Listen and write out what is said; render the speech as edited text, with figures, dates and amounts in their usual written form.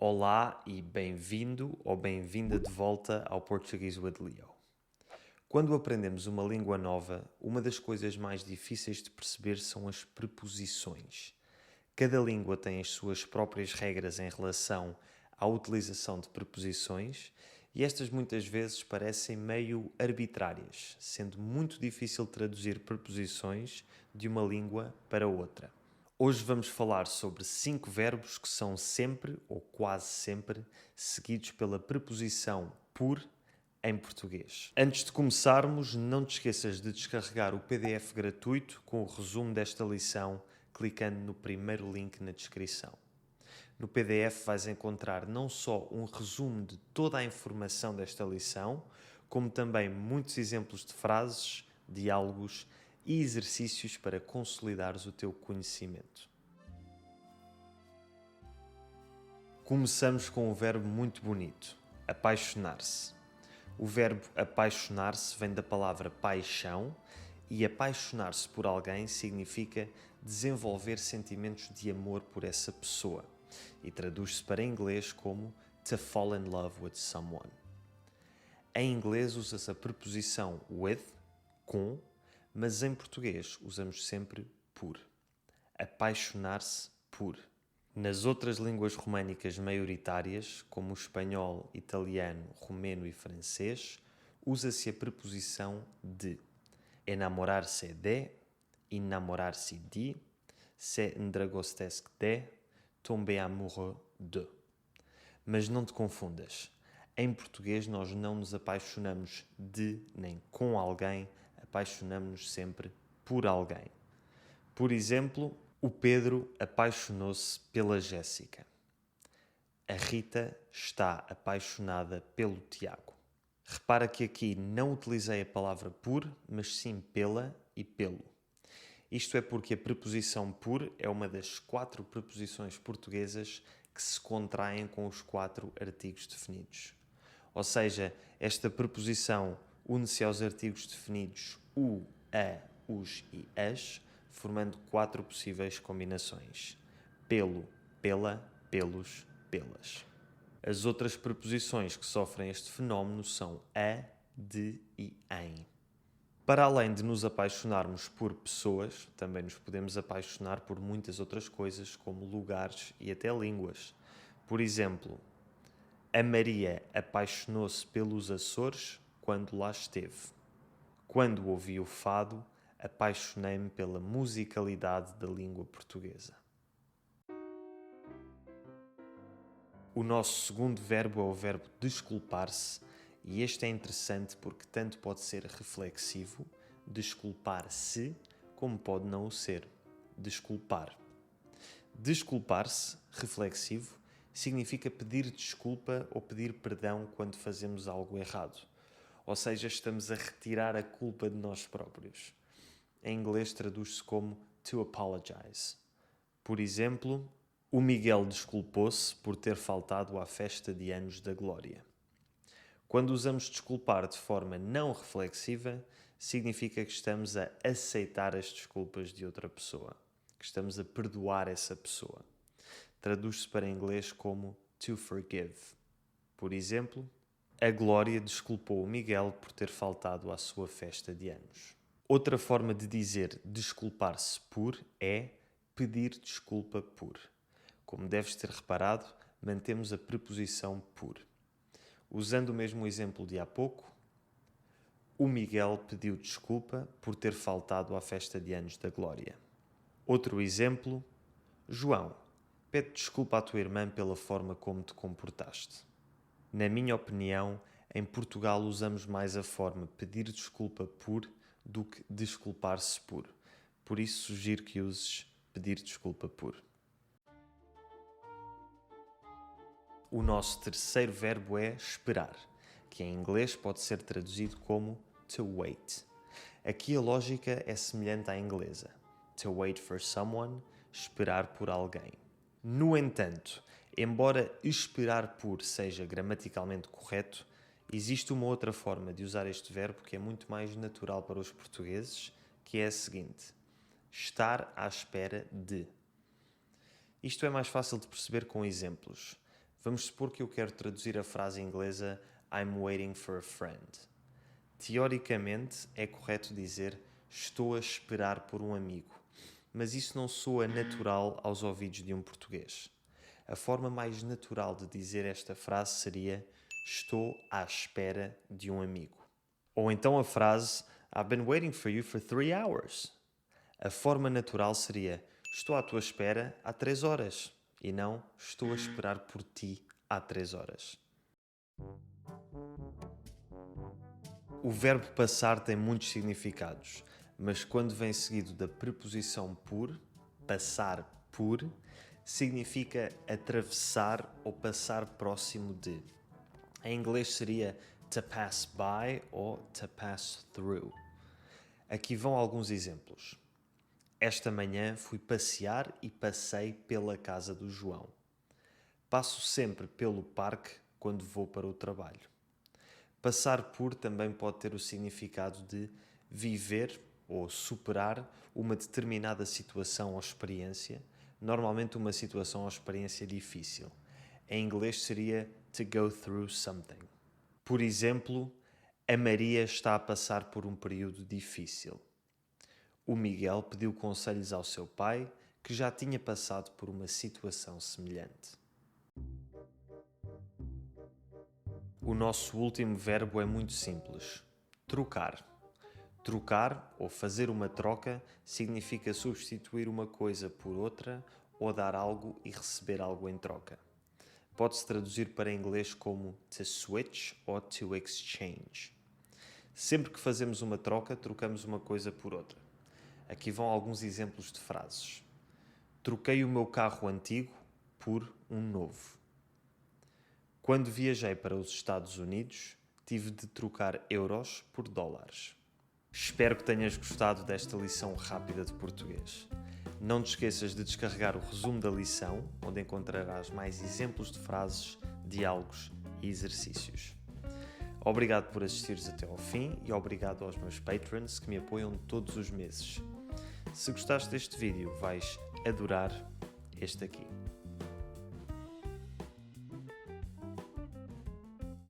Olá e bem-vindo ou bem-vinda de volta ao Português with Leo. Quando aprendemos uma língua nova, uma das coisas mais difíceis de perceber são as preposições. Cada língua tem as suas próprias regras em relação à utilização de preposições e estas muitas vezes parecem meio arbitrárias, sendo muito difícil traduzir preposições de uma língua para outra. Hoje vamos falar sobre 5 verbos que são sempre, ou quase sempre, seguidos pela preposição por em português. Antes de começarmos, não te esqueças de descarregar o PDF gratuito com o resumo desta lição, clicando no primeiro link na descrição. No PDF vais encontrar não só um resumo de toda a informação desta lição, como também muitos exemplos de frases, diálogos e exercícios para consolidares o teu conhecimento. Começamos com um verbo muito bonito, apaixonar-se. O verbo apaixonar-se vem da palavra paixão e apaixonar-se por alguém significa desenvolver sentimentos de amor por essa pessoa e traduz-se para inglês como to fall in love with someone. Em inglês usa-se a preposição with, com, mas em português usamos sempre por. Apaixonar-se por. Nas outras línguas românicas maioritárias, como o espanhol, italiano, romeno e francês, usa-se a preposição de. Enamorar-se de, enamorar-se de, se ndragostesc de, tomber amoureux de. Mas não te confundas. Em português nós não nos apaixonamos de nem com alguém, apaixonamos-nos sempre por alguém. Por exemplo, o Pedro apaixonou-se pela Jéssica. A Rita está apaixonada pelo Tiago. Repara que aqui não utilizei a palavra por, mas sim pela e pelo. Isto é porque a preposição por é uma das 4 preposições portuguesas que se contraem com os 4 artigos definidos. Ou seja, esta preposição une-se aos artigos definidos o, a, os e as, formando 4 possíveis combinações: pelo, pela, pelos, pelas. As outras preposições que sofrem este fenómeno são a, de e em. Para além de nos apaixonarmos por pessoas, também nos podemos apaixonar por muitas outras coisas, como lugares e até línguas. Por exemplo, a Maria apaixonou-se pelos Açores quando lá esteve. Quando ouvi o fado, apaixonei-me pela musicalidade da língua portuguesa. O nosso segundo verbo é o verbo desculpar-se, e este é interessante porque tanto pode ser reflexivo, desculpar-se, como pode não o ser, desculpar. Desculpar-se, reflexivo, significa pedir desculpa ou pedir perdão quando fazemos algo errado. Ou seja, estamos a retirar a culpa de nós próprios. Em inglês traduz-se como to apologize. Por exemplo, o Miguel desculpou-se por ter faltado à festa de anos da Glória. Quando usamos desculpar de forma não reflexiva, significa que estamos a aceitar as desculpas de outra pessoa, que estamos a perdoar essa pessoa. Traduz-se para inglês como to forgive. Por exemplo, a Glória desculpou o Miguel por ter faltado à sua festa de anos. Outra forma de dizer desculpar-se por é pedir desculpa por. Como deves ter reparado, mantemos a preposição por. Usando o mesmo exemplo de há pouco, o Miguel pediu desculpa por ter faltado à festa de anos da Glória. Outro exemplo, João, pede desculpa à tua irmã pela forma como te comportaste. Na minha opinião, em Portugal usamos mais a forma pedir desculpa por do que desculpar-se por. Por isso sugiro que uses pedir desculpa por. O nosso terceiro verbo é esperar, que em inglês pode ser traduzido como to wait. Aqui a lógica é semelhante à inglesa. To wait for someone, esperar por alguém. No entanto, embora esperar por seja gramaticalmente correto, existe uma outra forma de usar este verbo que é muito mais natural para os portugueses, que é a seguinte: estar à espera de. Isto é mais fácil de perceber com exemplos. Vamos supor que eu quero traduzir a frase inglesa I'm waiting for a friend. Teoricamente, é correto dizer estou a esperar por um amigo, mas isso não soa natural aos ouvidos de um português. A forma mais natural de dizer esta frase seria estou à espera de um amigo. Ou então a frase I've been waiting for you for 3 hours. A forma natural seria estou à tua espera há 3 horas e não estou a esperar por ti há 3 horas. O verbo passar tem muitos significados, mas quando vem seguido da preposição por, passar por, significa atravessar ou passar próximo de. Em inglês seria to pass by ou to pass through. Aqui vão alguns exemplos. Esta manhã fui passear e passei pela casa do João. Passo sempre pelo parque quando vou para o trabalho. Passar por também pode ter o significado de viver ou superar uma determinada situação ou experiência, normalmente uma situação ou experiência difícil. Em inglês seria to go through something. Por exemplo, a Maria está a passar por um período difícil. O Miguel pediu conselhos ao seu pai, que já tinha passado por uma situação semelhante. O nosso último verbo é muito simples. Trocar. Trocar, ou fazer uma troca, significa substituir uma coisa por outra ou dar algo e receber algo em troca. Pode-se traduzir para inglês como to switch ou to exchange. Sempre que fazemos uma troca, trocamos uma coisa por outra. Aqui vão alguns exemplos de frases. Troquei o meu carro antigo por um novo. Quando viajei para os Estados Unidos, tive de trocar euros por dólares. Espero que tenhas gostado desta lição rápida de português. Não te esqueças de descarregar o resumo da lição, onde encontrarás mais exemplos de frases, diálogos e exercícios. Obrigado por assistires até ao fim e obrigado aos meus patrons que me apoiam todos os meses. Se gostaste deste vídeo, vais adorar este aqui.